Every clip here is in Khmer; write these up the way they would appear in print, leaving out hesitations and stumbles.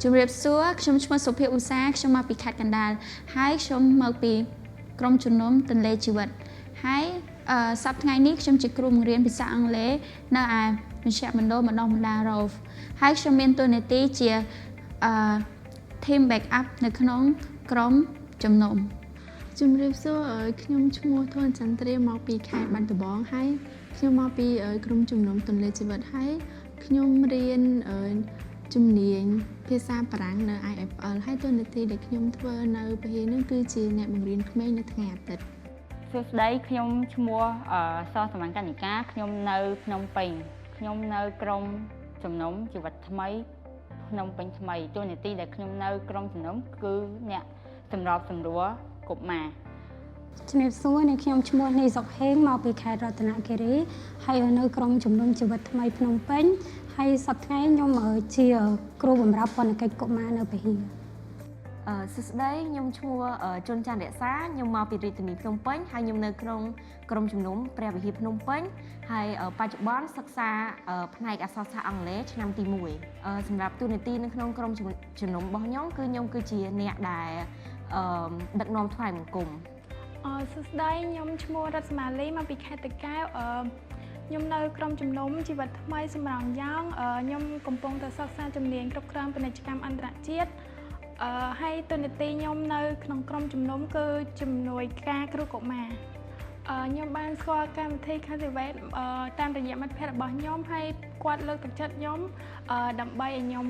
ជំរាបសួរខ្ញុំឈ្មោះសុភាឧស្សាហ៍ខ្ញុំមកពីខេត្តកណ្ដាលហើយខ្ញុំមកពីក្រុមជំនុំទន្លេជីវិតហើយសប្តាហ៍ថ្ងៃនេះខ្ញុំជាគ្រូបង្រៀនភាសាអង់គ្លេសនៅឯមជ្ឈមណ្ឌលបណ្ដុះបណ្ដាល ROF ហើយខ្ញុំមានតួនាទីជា team backup នៅក្នុងក្រុមជំនុំជំរាបសួរខ្ញុំឈ្មោះធនចន្ទ្រាមកពីខេត្តបាត់ដំបងហើយខ្ញុំមកពីក្រុមជំនុំទន្លេជីវិតហើយខ្ញុំរៀនជំនាញភាសាបារាំងនៅ IFL ហើយតួនាទីដែលខ្ញុំធ្វើនៅពហិនេះគឺជាអ្នកបង្រៀនក្មេងនៅថ្ងៃអាទិត្យសួស្តីខ្ញុំឈ្មោះសសមង្គនិកាខ្ញុំនៅភ្នំពេញខ្ញុំនៅក្រុមជំនុំជីវិតថ្មីភ្នំពេញថ្មីតួនាទីដែលខ្ញុំនៅក្រុមជំនុំគឺអ្នកសម្របសម្រួលកុមារជំរាបសួរនេះខ្ញុំឈ្មោះនីសុកហេងមកពីខេត្តរតនគិរីហើយនៅក្រុមជំនុំជីវិតថ្មីភ្នំពេញហើយសប្តាហ៍ថ្ងៃខ្ញុំជាគ្រូបម្រើពន្ធកិច្ចកុមារនៅពហិសួស្តីខ្ញុំឈ្មោះជុនច័ន្ទរក្សាខ្ញុំមកពីរាជធានីភ្នំពេញហើយខ្ញុំនៅក្នុងក្រុមជំនុំព្រះវិហារភ្នំពេញហើយបច្ចុប្បន្នសិក្សាផ្នែកអក្សរសាស្ត្រអង់គ្លេសឆ្នាំទី1សម្រាប់តួនាទីនៅក្នុងក្រុមជំនុំរបស់ខ្ញុំគឺជាអ្នកដែលដឹកនាំថ្វាយបង្គំសួស្តីខ្ញុំឈ្មោះរតស្មាលីមកពីខេត្តតាកែវខ្ញុំនៅក្រុមជំនុំជីវិតថ្មីសម្រាប់យ៉ងខ្ញុំកំពុងតែសិក្សាជំនាញគ្រប់គ្រងពាណិជ្ជកម្មអន្តរជាតិហើយតួនាទីខ្ញុំនៅក្នុងក្រុមជំនុំគឺជំនួយការគ្រូកុមារខ្ញុំបានស្គាល់កម្មវិធី Cultivate តាមរយៈមិត្តភ័ក្តិរបស់ខ្ញុំហើយគាត់លើកទឹកចិត្តខ្ញុំដើម្បីឲ្យខ្ញុំ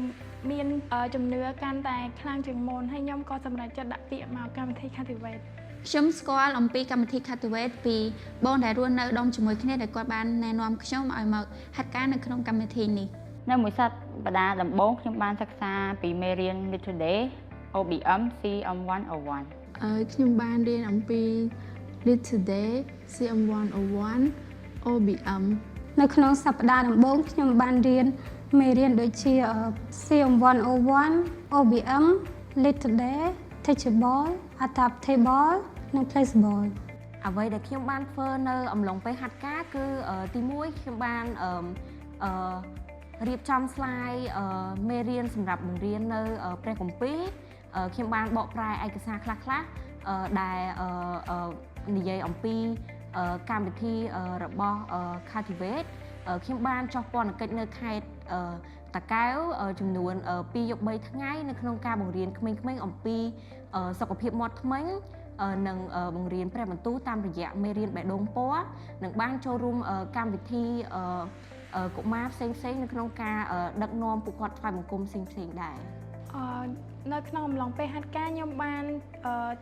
មានជំនឿកាន់តែខ្លាំងជាងមុនហើយខ្ញុំក៏សម្រេចចិត្តដាក់ពាក្យមកកម្មវិធី Cultivate ខ្ញុំស្គាល់អំពីកម្មវិធី Cultivate ពីបងដែលរស់នៅដុំជាមួយគ្នាដែលគាត់បានណែនាំខ្ញុំឲ្យមកហាត់ការនៅក្នុងកម្មវិធីនេះនៅមួយសប្តាហ៍ដំបូងខ្ញុំបានសិក្សាពីមេរៀន Literary OBM CM101 ខ្ញុំបានរៀនអំពី Literary CM101 OBM នៅក្នុងសប្តាហ៍ដំបូងខ្ញុំបានរៀនមេរៀនដូចជា CM101 OBM Literary Teachable Adaptable និង Placeable អ្វីដែលខ្ញុំបានធ្វើនៅអំឡុងពេលហាត់ការគឺទី1ខ្ញុំបានរៀបចំ slide មេរៀនសម្រាប់បង្រៀននៅព្រះគម្ពីរខ្ញុំបានបកប្រែឯកសារខ្លះៗដែលនិយាយអំពីកម្មវិធីរបស់ Cultivate ខ្ញុំបានចុះពន្ធកិច្ចនៅខេត្តតាកែវចំនួន2 យប់ 3 ថ្ងៃនៅក្នុងការបង្រៀនក្មេងៗអំពីសុខភាពមាត់ធ្មេញនិងបង្រៀនព្រះបន្ទូលតាមរយៈមេរៀនបេះដូងពណ៌និងបានចូលរួមកម្មវិធីកុមារផ្សេងៗនៅក្នុងការដឹកនាំពួកគាត់ថ្វាយបង្គំផ្សេងៗដែរនៅក្នុងអំឡុងពេលហាត់ការខ្ញុំបាន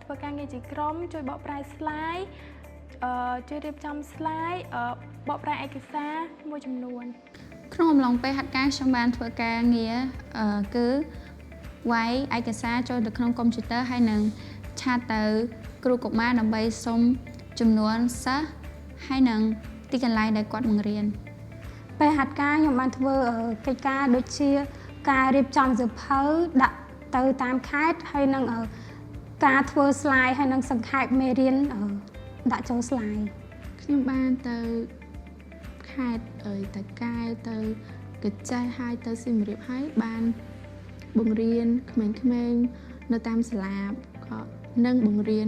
ធ្វើការងារជាក្រុមជួយបកប្រែ slide ជួយរៀបចំ slide បកប្រែឯកសារមួយចំនួនក្នុងអំឡុងពេលហាត់ការខ្ញុំបានធ្វើការងារគឺវាយឯកសារចូលទៅក្នុងកុំព្យូទ័រហើយនឹងឆាតទៅគ្រូកុមារដើម្បីសុំចំនួនសិស្សហើយនឹងទីកន្លែងដែលគាត់បង្រៀនពេលហាត់ការខ្ញុំបានធ្វើកិច្ចការដូចជាការរៀបចំសៀវភៅដាក់ទៅតាមខេត្តហើយនឹងការធ្វើ slide ហើយនឹងសង្ខេបមេរៀនដាក់ចូល slide ខ្ញុំបានទៅខេត្តតាកែវទៅកញ្ចេះហើយទៅសៀមរាបហើយបានបង្រៀនក្មេងៗនៅតាមសាលាក៏នឹងបង្រៀន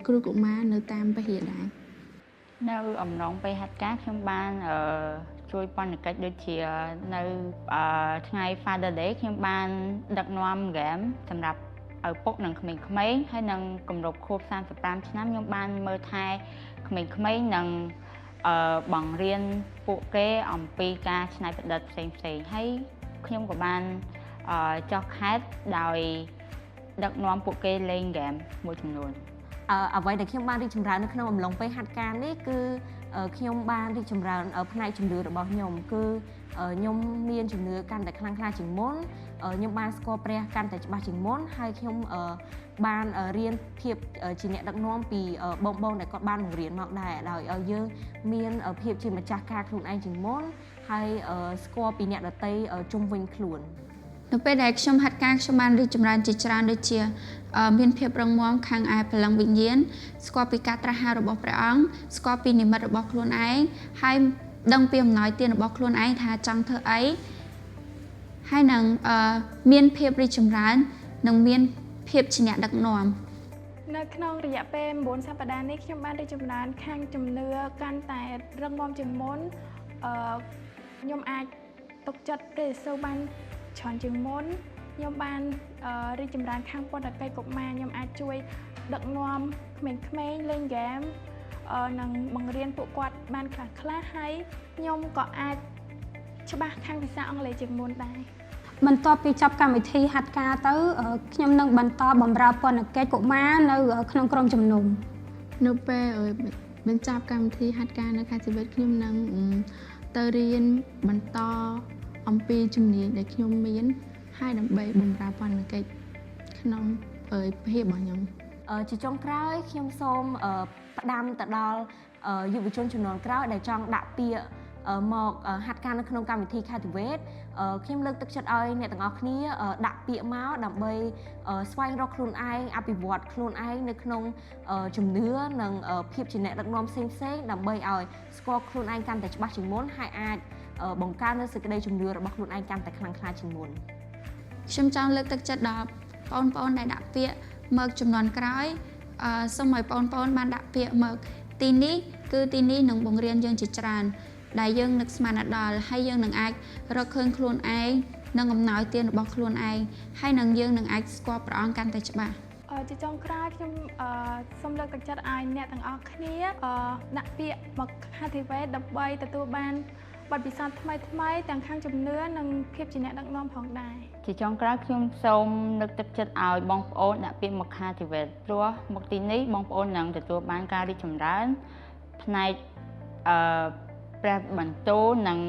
គ្រូកុមារនៅតាមពហិដែរនៅអំឡុងពេលហាត់ការខ្ញុំបានជួយពន្ធកិច្ចដូចជានៅថ្ងៃ Father Day ខ្ញុំបានដឹកនាំហ្គេមសម្រាប់ឪពុកនិងក្មេងៗហើយនឹងគម្រប់ខួប35ឆ្នាំខ្ញុំបានមើលថែក្មេងៗនិងបង្រៀនពួកគេអំពីការច្នៃប្រឌិតផ្សេងៗហើយខ្ញុំក៏បានចុះខេត្តដោយដឹកនាំពួកគេលេងហ្គេមមួយចំនួនអ្វីដែលខ្ញុំបានរីកចម្រើននៅក្នុងអំឡុងពេលហាត់ការនេះគឺខ្ញុំបានរីកចម្រើនផ្នែកជំនឿរបស់ខ្ញុំគឺខ្ញុំមានជំនឿកាន់តែខ្លាំងក្លាជាងមុនខ្ញុំបានស្គាល់ព្រះកាន់តែច្បាស់ជាងមុនហើយខ្ញុំបានរៀនភាពជាអ្នកដឹកនាំពីបងដែលគាត់បានបង្រៀនមកដែរដោយឲ្យយើងមានភាពជាម្ចាស់ការខ្លួនឯងជាងមុនហើយស្គាល់ពីអ្នកដទៃជុំវិញខ្លួននៅពេលដែលខ្ញុំហាត់ការខ្ញុំបានរីកចម្រើនជាច្រើនដូចជាមានភាពរឹងមាំខាងឯព្រលឹងវិញ្ញាណស្គាល់ពីការត្រាស់ហៅរបស់ព្រះអង្គស្គាល់ពីនិមិត្តរបស់ខ្លួនឯងហើយដឹងពីអំណោយទានរបស់ខ្លួនឯងថាចង់ធ្វើអី ហើយនឹងមានភាពរីកចម្រើននិងមានភាពជាអ្នកដឹកនាំ នៅក្នុងរយៈពេល9សប្តាហ៍នេះខ្ញុំបានរីកចម្រើនខាងជំនឿកាន់តែរឹងមាំជាងមុនខ្ញុំអាចទុកចិត្តព្រះយេស៊ូវបានច្រើនជាងមុនខ្ញុំបានរីកចម្រើនខាងពន្ធកិច្ចកុមារខ្ញុំអាចជួយដឹកនាំក្មេងៗលេងហ្គេមនិងបង្រៀនពួកគាត់បានខ្លះៗហើយខ្ញុំក៏អាចច្បាស់ខាងភាសាអង់គ្លេសជាងមុនដែរ បន្ទាប់ពីចប់កម្មវិធីហាត់ការទៅខ្ញុំនឹងបន្តបម្រើពន្ធកិច្ចកុមារនៅក្នុងក្រុមជំនុំ នៅពេលបញ្ចប់កម្មវិធីហាត់ការនៅខែជីវិតខ្ញុំនឹងទៅរៀនបន្តអំពីជំនាញដែលខ្ញុំមានហើយដើម្បីបម្រើពន្ធកិច្ចក្នុងភាពរបស់ខ្ញុំ ជាចុងក្រោយខ្ញុំសូមផ្ដាំទៅដល់យុវជនជំនាន់ក្រោយដែលចង់ដាក់ពាក្យមកហាត់ការនៅក្នុងកម្មវិធី Captivate ខ្ញុំលើកទឹកចិត្តឲ្យអ្នកទាំងអស់គ្នាដាក់ពាក្យមកដើម្បីស្វែងរកខ្លួនឯងអភិវឌ្ឍខ្លួនឯងនៅក្នុងជំនឿនិងភាពជាអ្នកដឹកនាំផ្សេងៗដើម្បីឲ្យស្គាល់ខ្លួនឯងកាន់តែច្បាស់ជាងមុនហើយអាចបង្កើននូវសេចក្តីជំនឿរបស់ខ្លួនឯងកាន់តែខ្លាំងក្លាជាងមុន ខ្ញុំចង់លើកទឹកចិត្តដល់បងប្អូនដែលដាក់ពាក្យមកចំនួនក្រោយសូមឲ្យបងប្អូនបានដាក់ពាក្យមកទីនេះគឺទីនេះនឹងបង្រៀនយើងជាច្រើនដែលយើងនឹកស្មានដល់ហើយយើងនឹងអាចរកឃើញខ្លួនឯងនិងអំណោយទានរបស់ខ្លួនឯងហើយនឹងយើងនឹងអាចស្គាល់ព្រះអង្គកាន់តែច្បាស់ ជាចុងក្រោយខ្ញុំសូមលើកទឹកចិត្តឲ្យអ្នកទាំងអស់គ្នាដាក់ពាក្យមក Captivate ដើម្បីទទួលបានបទពិសោធន៍ថ្មីៗទាំងខាងជំនឿនិងភាពជាអ្នកដឹកនាំផងដែរ ជាចុងក្រោយខ្ញុំសូមលើកទឹកចិត្តឲ្យបងប្អូនដាក់ពាក្យមក Captivate ព្រោះមកទីនេះបងប្អូននឹងទទួលបានការរីកចម្រើនផ្នែកព្រះបន្ទូលនិង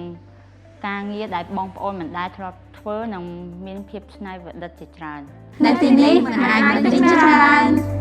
ការងារដែលបងប្អូនមិនដែលធ្លាប់ធ្វើនិងមានភាពច្នៃប្រឌិតជាច្រើន នៅទីនេះមិនអាចមានច្រើន